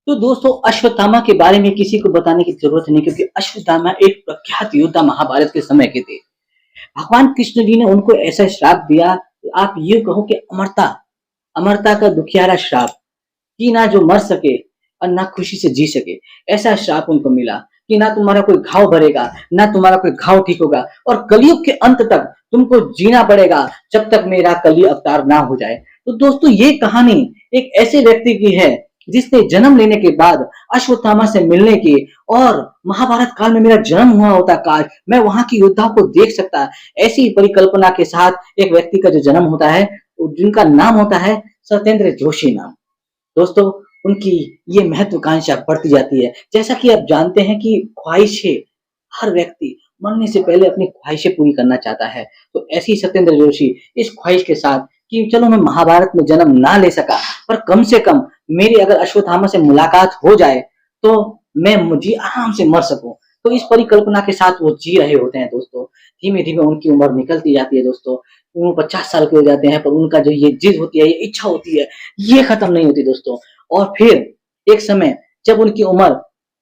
तो दोस्तों अश्वत्थामा के बारे में किसी को बताने की जरूरत नहीं क्योंकि अश्वत्थामा एक प्रख्यात योद्धा महाभारत के समय के थे। भगवान कृष्ण जी ने उनको ऐसा श्राप दिया, आप ये कहो कि अमरता अमरता का दुखियारा श्राप, कि ना जो मर सके और ना खुशी से जी सके। ऐसा श्राप उनको मिला कि ना तुम्हारा कोई घाव भरेगा, ना तुम्हारा कोई घाव ठीक होगा, और कलयुग के अंत तक तुमको जीना पड़ेगा जब तक मेरा कली अवतार ना हो जाए। तो दोस्तों ये कहानी एक ऐसे व्यक्ति की है जिसने जन्म लेने के बाद अश्वत्थामा से मिलने की, और महाभारत काल में मेरा जन्म हुआ होता, काश मैं वहां की योद्धाओं को देख सकता। ऐसी परिकल्पना के साथ एक व्यक्ति का जो जन्म होता है, जिनका नाम होता है सत्येंद्र जोशी नाम। दोस्तों उनकी ये महत्वाकांक्षा बढ़ती जाती है। जैसा कि आप जानते हैं कि ख्वाहिशें, हर व्यक्ति मरने से पहले अपनी ख्वाहिशें पूरी करना चाहता है। तो ऐसे ही सत्येंद्र जोशी इस ख्वाहिश के साथ कि चलो मैं महाभारत में जन्म ना ले सका, पर कम से कम मेरी अगर अश्वत्थामा से मुलाकात हो जाए तो मैं मुझे आराम से मर सकूं। तो इस परिकल्पना के साथ वो जी रहे होते हैं दोस्तों। धीमे धीमे उनकी उम्र निकलती जाती है दोस्तों, वो 50 साल के हो जाते हैं, पर उनका जो ये जिद होती है, ये इच्छा होती है, ये खत्म नहीं होती दोस्तों। और फिर एक समय जब उनकी उम्र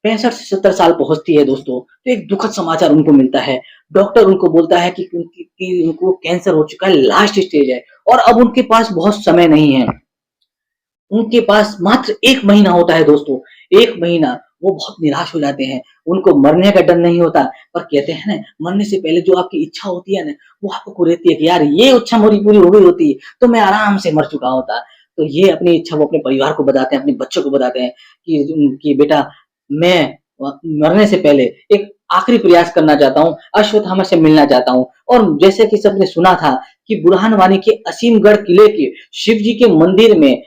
65 से 70 साल पहुंचती है दोस्तों, तो एक दुखद समाचार उनको मिलता है। डॉक्टर उनको बोलता है कि उनको कैंसर हो चुका है, लास्ट स्टेज है, और अब उनके पास बहुत समय नहीं है। उनके पास मात्र 1 महीना होता है दोस्तों, 1 महीना। वो बहुत निराश हो जाते हैं, उनको मरने का डर नहीं होता, पर कहते हैं ना, मरने से पहले जो आपकी इच्छा होती है ना, वो आपको रहती है कि यार ये इच्छा मेरी पूरी हो गई होती तो मैं आराम से मर चुका होता। तो ये अपनी इच्छा वो अपने परिवार को बताते हैं, अपने बच्चों को बताते हैं कि बेटा मैं मरने से पहले एक आखिरी प्रयास करना चाहता हूँ, अश्वत्थामा से मिलना चाहता हूँ। और जैसे कि सबने सुना था कि बुरहानवानी के असीमगढ़ किले के शिव जी के मंदिर में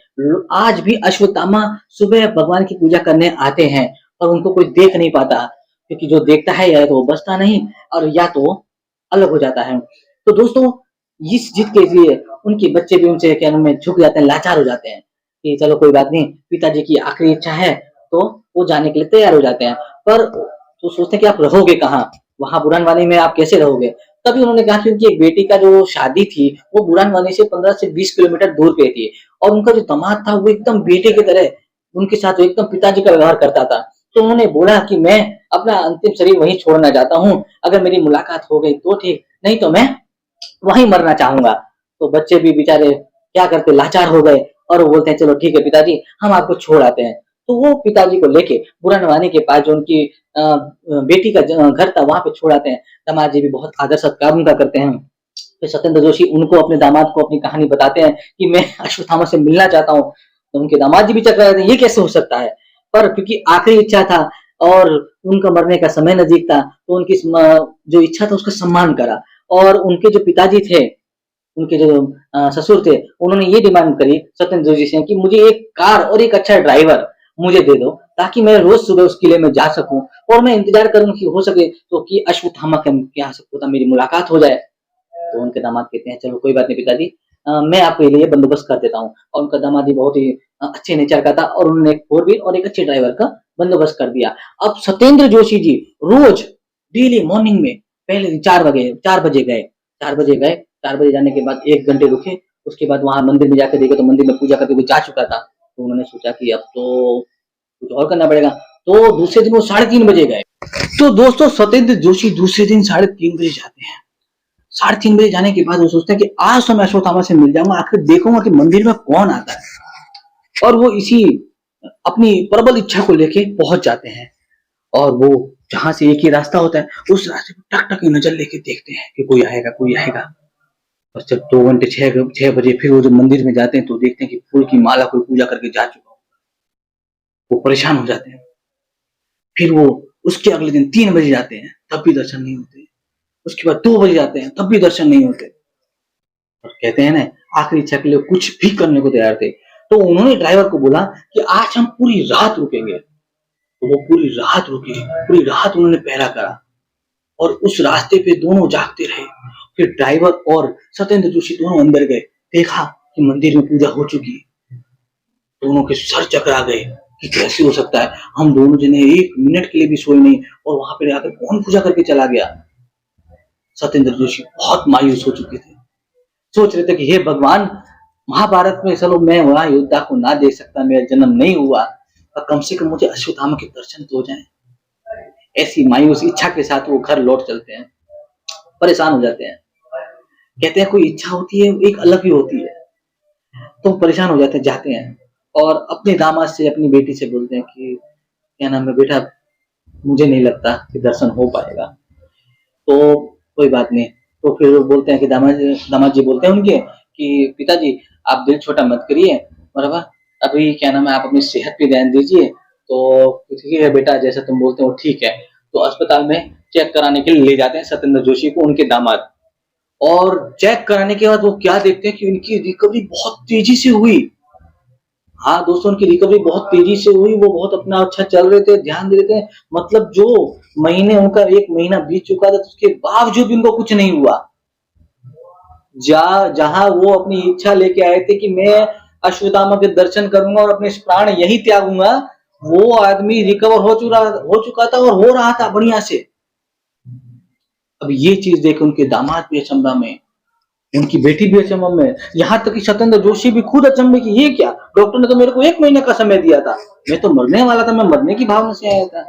आज भी अश्वत्थामा सुबह भगवान की पूजा करने आते हैं, और उनको कोई देख नहीं पाता, क्योंकि जो देखता है या तो वो बचता नहीं, और या तो अलग हो जाता है। तो दोस्तों इस जिद के लिए उनके बच्चे भी उनसे क्या नाम है झुक जाते हैं, लाचार हो जाते हैं कि चलो कोई बात नहीं, पिताजी की आखिरी इच्छा है, तो वो जाने के लिए तैयार हो जाते हैं। पर तो सोचते हैं कि आप रहोगे कहाँ, वहां बुरानवानी में आप कैसे रहोगे। तभी उन्होंने कहा कि उनकी एक बेटी का जो शादी थी वो बुरानवानी से 15 से 20 किलोमीटर दूर पे थी, और उनका जो दामाद था वो एकदम बेटे की तरह उनके साथ एकदम पिताजी का व्यवहार करता था। तो उन्होंने बोला कि मैं अपना अंतिम शरीर वहीं छोड़ना चाहता हूँ, अगर मेरी मुलाकात हो गई तो ठीक, नहीं तो मैं वहीं मरना चाहूंगा। तो बच्चे भी बेचारे क्या करते, लाचार हो गए, और वो बोलते हैं चलो ठीक है पिताजी, हम आपको छोड़ आते हैं। तो वो पिताजी को लेके बुरानवानी के पास जो उनकी बेटी का घर था वहां पे छोड़ आते हैं। दामाद जी भी बहुत आदर सत्कार उनका करते हैं। फिर सत्येंद्र जोशी उनको अपने दामाद को अपनी कहानी बताते हैं कि मैं अश्वत्थामा से मिलना चाहता हूँ। तो उनके दामाद जी भी चकरा जाते हैं, ये कैसे हो सकता है। पर क्योंकि आखिरी इच्छा था और उनका मरने का समय नजदीक था, तो उनकी जो इच्छा था उसका सम्मान करा। और उनके जो पिताजी थे, उनके जो ससुर थे, उन्होंने ये डिमांड करी सत्येंद्र जोशी से कि मुझे एक कार और एक अच्छा ड्राइवर मुझे दे दो, ताकि मैं रोज सुबह उस किले में जा सकूं, और मैं इंतजार करूं कि हो सके तो कि अश्वत्थामा के आ सकता था, मेरी मुलाकात हो जाए। तो उनके दामाद कहते हैं चलो कोई बात नहीं पिताजी, मैं आपके लिए बंदोबस्त कर देता हूँ। और उनका दामाद भी बहुत ही अच्छे नेचर का था, और उन्होंने एक 4 व्हील और एक अच्छे ड्राइवर का बंदोबस्त कर दिया। अब सत्येंद्र जोशी जी रोज डेली मॉर्निंग में पहले 4 बजे गए, 4 बजे गए, 4 बजे जाने के बाद 1 घंटे रुके, उसके बाद वहां मंदिर में जाकर देखे तो मंदिर में पूजा करके वो जा चुका था। तो उन्होंने सोचा कि अब तो कुछ और करना पड़ेगा। तो दूसरे दिन वो 3:30 बजे गए। तो दोस्तों सत्येंद्र जोशी दूसरे दिन 3:30 बजे जाते हैं। 3:30 बजे जाने के बाद वो सोचते हैं कि आज तो मैं अश्वत्थामा से मिल जाऊंगा, आखिर देखूंगा कि मंदिर में कौन आता है। और वो इसी अपनी प्रबल इच्छा को लेके पहुंच जाते हैं, और वो जहां से एक ही रास्ता होता है उस रास्ते पर टक टक की नजर लेके देखते हैं कि कोई आएगा कोई आएगा। और जब 2 घंटे 6 बजे फिर वो जब मंदिर में जाते हैं तो देखते हैं कि फूल की माला कोई पूजा करके जा चुका हो। वो परेशान हो जाते हैं। फिर वो उसके अगले दिन 3 बजे जाते हैं, तब भी दर्शन नहीं होते। उसके बाद 2 बजे जाते हैं, तब भी दर्शन नहीं होते। और कहते हैं ना, आखिरी इच्छा के लिए कुछ भी करने को तैयार थे। तो उन्होंने ड्राइवर को बोला कि आज हम पूरी रात रुकेंगे। तो वो पूरी रात रुके, पूरी रात उन्होंने पहरा करा, और उस रास्ते पे दोनों जागते रहे। फिर ड्राइवर और सत्येंद्र जोशी दोनों अंदर गए, देखा कि मंदिर में पूजा हो चुकी है। दोनों के सर चकरा गए कि कैसे हो सकता है, हम दोनों जने 1 मिनट के लिए भी सोए नहीं, और वहां पे आकर कौन पूजा करके चला गया। सत्येंद्र जोशी बहुत मायूस हो चुके थे, सोच रहे थे कि हे भगवान, महाभारत में चलो मैं वहां योद्धा को ना देख सकता, मेरा जन्म नहीं हुआ, और कम से कम मुझे अश्वत्थामा के दर्शन तो हो जाएं। ऐसी मायूस इच्छा के साथ वो घर लौट चलते हैं, परेशान हो जाते हैं। कहते हैं कोई इच्छा होती है एक अलग ही होती है। तो परेशान हो जाते हैं, जाते हैं और अपने दामाद से अपनी बेटी से बोलते हैं कि क्या नाम है बेटा, मुझे नहीं लगता कि दर्शन हो पाएगा। तो कोई बात नहीं। तो फिर वो बोलते हैं कि दामाद जी बोलते हैं उनके कि पिताजी आप दिल छोटा मत करिए, बराबर, अभी क्या नाम है आप अपनी सेहत पे ध्यान दीजिए। तो ठीक है बेटा, जैसा तुम बोलते हो ठीक है। तो अस्पताल में चेक कराने के लिए ले जाते हैं सत्येंद्र जोशी को, उनके दामाद। और चेक कराने के बाद वो क्या देखते हैं कि उनकी रिकवरी बहुत तेजी से हुई। हाँ दोस्तों, उनकी रिकवरी बहुत तेजी से हुई, वो बहुत अपना अच्छा चल रहे थे, ध्यान दे रहे थे। मतलब जो महीने उनका 1 महीना बीत चुका था, तो उसके बावजूद भी उनको कुछ नहीं हुआ। जहां वो अपनी इच्छा लेके आए थे कि मैं अश्वत्थामा के दर्शन करूंगा और अपने प्राण यही त्यागूंगा, वो आदमी रिकवर हो चुका था और हो रहा था बढ़िया से। अब ये चीज देख उनके दामाद भी अचंभा में, उनकी बेटी भी अचंभा में, यहाँ तक कि सत्येंद्र जोशी भी खुद अचंभे की, ये क्या, डॉक्टर ने तो मेरे को 1 महीने का समय दिया था, मैं तो मरने वाला था, मैं मरने की भावना से आया था।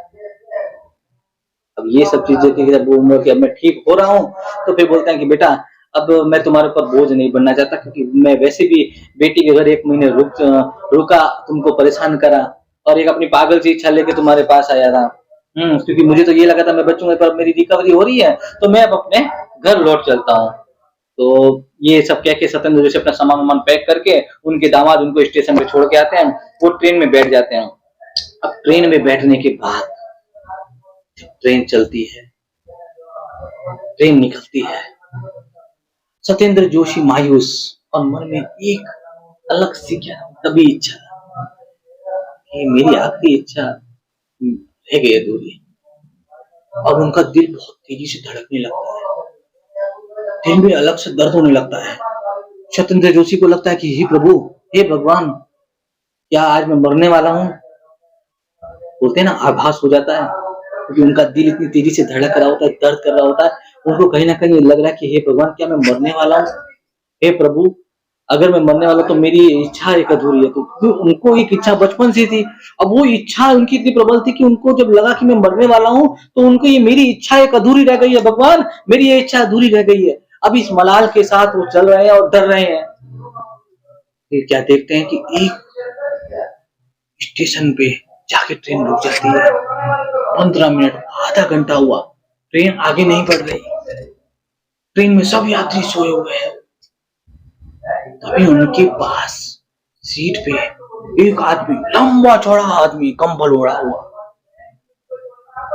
अब ये सब चीजें कि जब वो उम्र के अब मैं ठीक हो रहा हूँ, तो फिर बोलते हैं कि बेटा अब मैं तुम्हारे ऊपर बोझ नहीं बनना चाहता, क्योंकि मैं वैसे भी बेटी के घर 1 महीने रुका, तुमको परेशान करा और एक अपनी पागल सी इच्छा लेके तुम्हारे पास आया था। क्योंकि मुझे तो ये लगा था मैं बचूंगा, पर मेरी रिकवरी हो रही है, तो मैं अब अपने घर लौट चलता हूँ। तो ये सब कह के सत्येंद्र जोशी अपना सामान वामान पैक करके, उनके दामाद उनको स्टेशन पे छोड़ के आते हैं, वो ट्रेन में बैठ जाते हैं। अब ट्रेन में बैठने के बाद ट्रेन चलती है, ट्रेन निकलती है, सत्येंद्र जोशी मायूस और मन में एक अलग सी क्या तभी इच्छा कि मेरी आखिरी इच्छा रह गई अधूरी। अब उनका दिल बहुत तेजी से धड़कने लगता है, दिल में अलग से दर्द होने लगता है। सत्येंद्र जोशी को लगता है कि हे प्रभु, हे भगवान, क्या आज मैं मरने वाला हूँ। बोलते हैं ना, आभास हो जाता है, क्योंकि उनका दिल इतनी तेजी से धड़क रहा होता है, दर्द कर रहा होता है, उनको कहीं ना कहीं लग रहा है कि हे भगवान, क्या मैं मरने वाला हूँ। हे प्रभु, अगर मैं मरने वाला तो मेरी इच्छा एक अधूरी है। तो उनको एक इच्छा बचपन से थी, अब वो इच्छा उनकी इतनी प्रबल थी कि उनको जब लगा कि मैं मरने वाला हूँ, तो उनको ये मेरी इच्छा एक अधूरी रह गई है, भगवान मेरी ये इच्छा अधूरी रह गई है। अब इस मलाल के साथ वो चल रहे हैं और डर रहे हैं। फिर क्या देखते हैं कि एक स्टेशन पे जाके ट्रेन रुक जाती है। 15 मिनट, आधा घंटा हुआ, ट्रेन आगे नहीं बढ़ रही, ट्रेन में सब यात्री सोए हुए हैं। तभी उनके पास सीट पे एक आदमी, लंबा चौड़ा आदमी, कंबल ओढ़ा हुआ,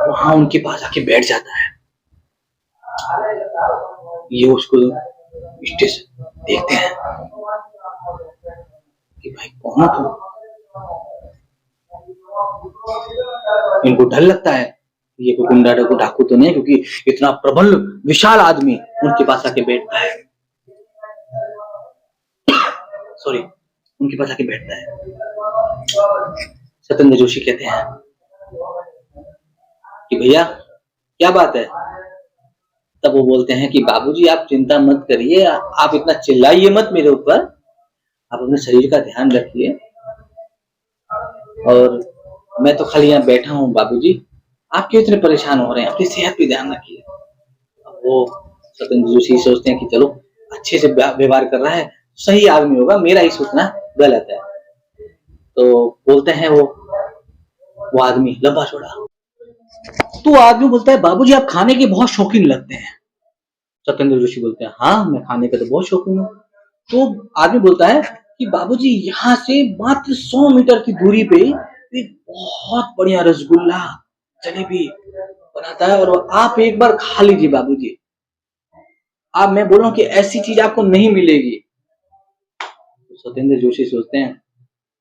वहां उनके पास आके बैठ जाता है। ये उसको स्टेशन देखते हैं कि भाई कौन हो तुम। इनको डर लगता है ये कोई गुंडा डाकू तो नहीं, क्योंकि इतना प्रबल विशाल आदमी उनके पास आके बैठता है। सॉरी, उनके पास आके बैठता है। सत्येंद्र जोशी कहते हैं कि भैया क्या बात है। तब वो बोलते हैं कि बाबूजी आप चिंता मत करिए, आप इतना चिल्लाइए मत मेरे ऊपर, आप अपने शरीर का ध्यान रखिए, और मैं तो खाली यहाँ बैठा हूँ बाबूजी, आप क्यों इतने परेशान हो रहे हैं, अपनी सेहत पे ध्यान रखिए। वो सत्येंद्र जोशी सोचते हैं कि चलो अच्छे से व्यवहार कर रहा है, सही आदमी होगा, मेरा ही सोचना गलत है। तो बोलते हैं वो आदमी लंबा चौड़ा, तो आदमी बोलता है बाबूजी आप खाने के बहुत शौकीन लगते हैं। सत्येंद्र जोशी बोलते हैं हाँ मैं खाने का तो बहुत शौकीन हूँ। तो आदमी बोलता है कि बाबूजी यहाँ से मात्र 100 मीटर की दूरी पे एक बहुत बढ़िया रसगुल्ला जलेबी बनाता है, और आप एक बार खा लीजिए बाबूजी, आप, मैं बोल रहा हूँ कि ऐसी चीज आपको नहीं मिलेगी। तो सत्येंद्र जोशी सोचते हैं,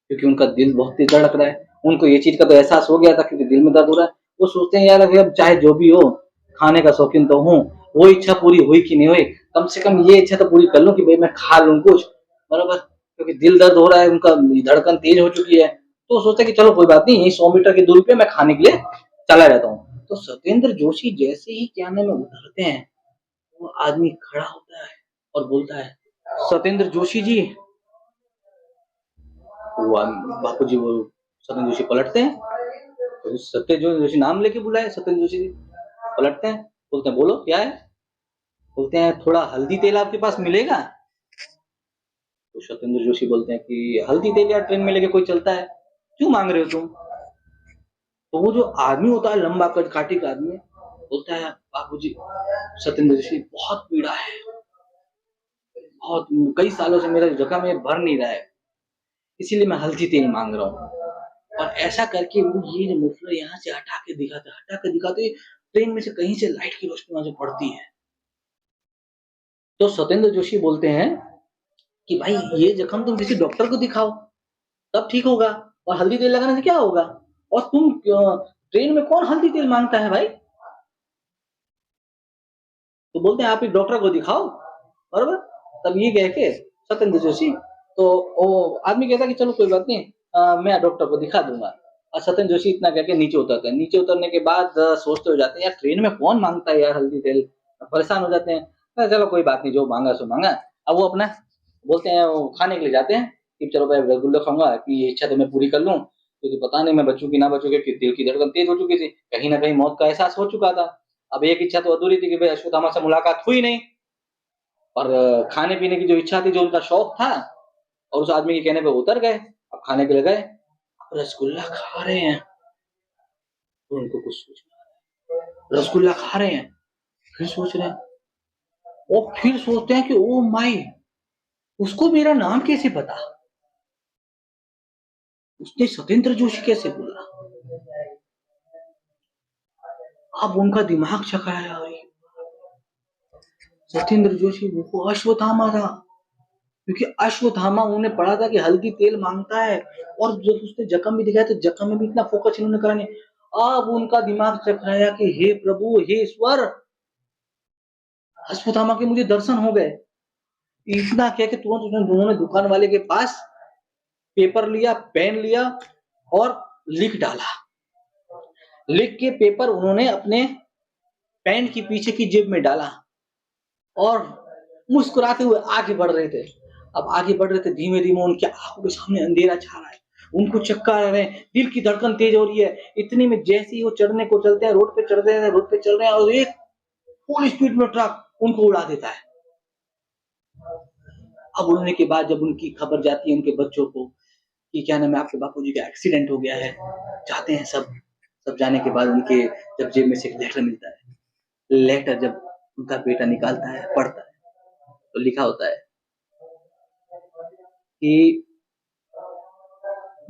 क्योंकि उनका दिल बहुत तेज धड़क रहा है, उनको ये चीज का तो एहसास हो गया था क्योंकि दिल में दर्द हो रहा है। वो सोचते हैं यार अभी अब चाहे जो भी हो, खाने का शौकीन तो हूँ, वो इच्छा पूरी हुई कि नहीं हुई, कम से कम ये इच्छा तो पूरी कर लूं कि भाई मैं खा लूं कुछ, बराबर, क्योंकि दिल दर्द हो रहा है, उनका धड़कन तेज हो चुकी है। तो सोचते कि चलो कोई बात नहीं, यही 100 मीटर की दूरी पे मैं खाने के लिए चला जाता हूँ। तो सत्येंद्र जोशी जैसे ही क्या नाम है उतरते हैं, वो आदमी खड़ा होता है और बोलता है सत्येंद्र जोशी जी। वो बापू जी वो सत्येंद्र जोशी पलटते हैं, तो सत्येंद्र जोशी नाम लेके बुलाए, सत्येंद्र जोशी पलटते हैं, बोलते हैं बोलो क्या है? बोलते हैं थोड़ा हल्दी तेल आपके पास मिलेगा? तो सत्येंद्र जोशी बोलते हैं कि हल्दी तेल यार ट्रेन में लेके कोई चलता है, क्यों मांग रहे हो तुम? तो वो जो आदमी होता है लंबा कद काठी का आदमी, बोलता है बाबूजी, सत्येंद्र जोशी बहुत पीड़ा है, बहुत कई सालों से मेरा जख्म में भर नहीं रहा है, इसीलिए मैं हल्दी तेल मांग रहा हूँ। और ऐसा करके वो ये जो मुफलर यहाँ से हटा के दिखाते ट्रेन में से कहीं से लाइट की रोशनी वहां से पड़ती है। तो सत्येंद्र जोशी बोलते हैं कि भाई ये जख्म तुम किसी डॉक्टर को दिखाओ, तब ठीक होगा, और हल्दी तेल लगाने से क्या होगा? और तुम ट्रेन में कौन हल्दी तेल मांगता है भाई? तो बोलते हैं आप एक डॉक्टर को दिखाओ, बरोबर। तब ये कह के सत्येंद्र जोशी, तो वो आदमी कहता कि चलो कोई बात नहीं, मैं डॉक्टर को दिखा दूंगा। और सत्येंद्र जोशी इतना कह के नीचे उतरते हैं। नीचे उतरने के बाद सोचते हो जाते हैं यार ट्रेन में कौन मांगता है यार हल्दी तेल, परेशान हो जाते हैं। चलो कोई बात नहीं, जो मांगा सो मांगा। अब वो अपना बोलते हैं, वो खाने के लिए जाते हैं कि चलो भाई रसगुल्ला खाऊंगा, अपनी ये इच्छा तो मैं पूरी कर लूं, क्योंकि पता नहीं मैं बच्चों की ना बच्चों के दिल की धड़कन तेज हो चुकी थी, कहीं ना कहीं मौत का एहसास हो चुका था। अब एक इच्छा तो अधूरी थी कि भाई अश्वत्थामा से मुलाकात हुई नहीं, और खाने पीने की जो इच्छा थी, जो उनका शौक था, और उस आदमी के कहने पे उतर गए। अब खाने के लिए गए, रसगुल्ला खा रहे हैं, तो उनको कुछ सोच रसगुल्ला खा रहे हैं, फिर सोच रहे हैं, और फिर सोचते हैं कि ओ माई, उसको मेरा नाम कैसे पता, उसने सत्येंद्र जोशी कैसे बोला? अब उनका दिमाग चकराया, सत्येंद्र जोशी वो अश्वत्थामा था, क्योंकि अश्वत्थामा उन्होंने पढ़ा था कि हल्दी तेल मांगता है, और जब उसने जख्म भी दिखाया तो जख्म में भी इतना फोकस इन्होंने करा नहीं। अब उनका दिमाग चकराया कि हे प्रभु, हे ईश्वर, अश्वत्थामा के मुझे दर्शन हो गए। इतना क्या कि तुरंत उन्होंने दुकान वाले के पास पेपर लिया, पेन लिया, और लिख डाला। लिख के पेपर उन्होंने अपने पैंट की पीछे की जेब में डाला, और मुस्कुराते हुए आगे बढ़ रहे थे। अब आगे बढ़ रहे थे, धीमे धीमे उनकी आंखों के सामने अंधेरा छा रहा है, उनको चक्कर आ रहे हैं, दिल की धड़कन तेज हो रही है। इतने में जैसे ही वो चढ़ने को चलते हैं, रोड पे चढ़ रहे हैं, रोड पे चल रहे हैं, और एक फुल स्पीड में ट्रक उनको उड़ा देता है। अब उड़ने के बाद जब उनकी खबर जाती है उनके बच्चों को कि क्या नाम है, आपके बापूजी का एक्सीडेंट हो गया है, जाते हैं सब। सब जाने के बाद उनके जब जेब में से एक लेटर मिलता है, लेटर जब उनका बेटा निकालता है, पढ़ता है, तो लिखा होता है कि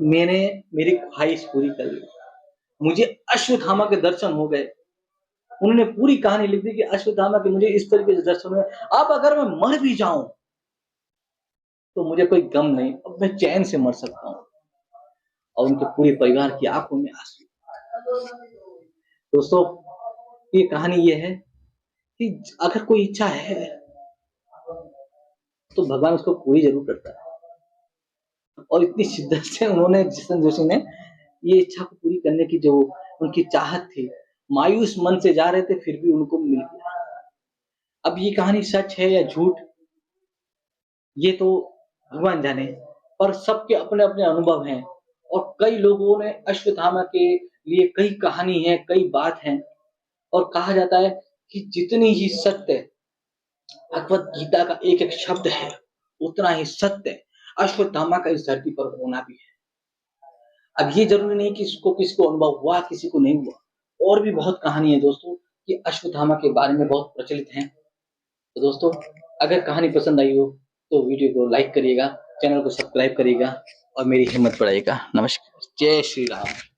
मैंने मेरी ख्वाहिश पूरी कर ली, मुझे अश्वत्थामा के दर्शन हो गए। उन्होंने पूरी कहानी लिख दी कि अश्वत्थामा के मुझे इस तरीके से दर्शन हुए। अब अगर मैं मर भी जाऊं तो मुझे कोई गम नहीं, अब मैं चैन से मर सकता हूँ। और उनके पूरे परिवार की आंखों में आंसू। दोस्तों, ये कहानी ये है कि अगर कोई इच्छा है तो भगवान उसको पूरी जरूर करता है। और इतनी शिद्दत से उन्होंने जिशन जोशी ने ये इच्छा को पूरी करने की जो उनकी चाहत थी, मायूस मन से जा रहे थे फिर भी उनको मिल गया। अब ये कहानी सच है या झूठ, ये तो भगवान जाने, पर सबके अपने अपने अनुभव हैं। और कई लोगों ने अश्वत्थामा के लिए कई कहानी है, कई बात है। और कहा जाता है कि जितनी ही सत्य भगवत गीता का एक एक शब्द है, उतना ही सत्य अश्वत्थामा का इस धरती पर होना भी है। अब ये जरूरी नहीं कि किसी को अनुभव हुआ, किसी को नहीं हुआ। और भी बहुत कहानी है दोस्तों, कि अश्वत्थामा के बारे में बहुत प्रचलित हैं। तो दोस्तों, अगर कहानी पसंद आई हो तो वीडियो को लाइक करिएगा, चैनल को सब्सक्राइब करिएगा, और मेरी हिम्मत बढ़ाइएगा। नमस्कार, जय श्री राम।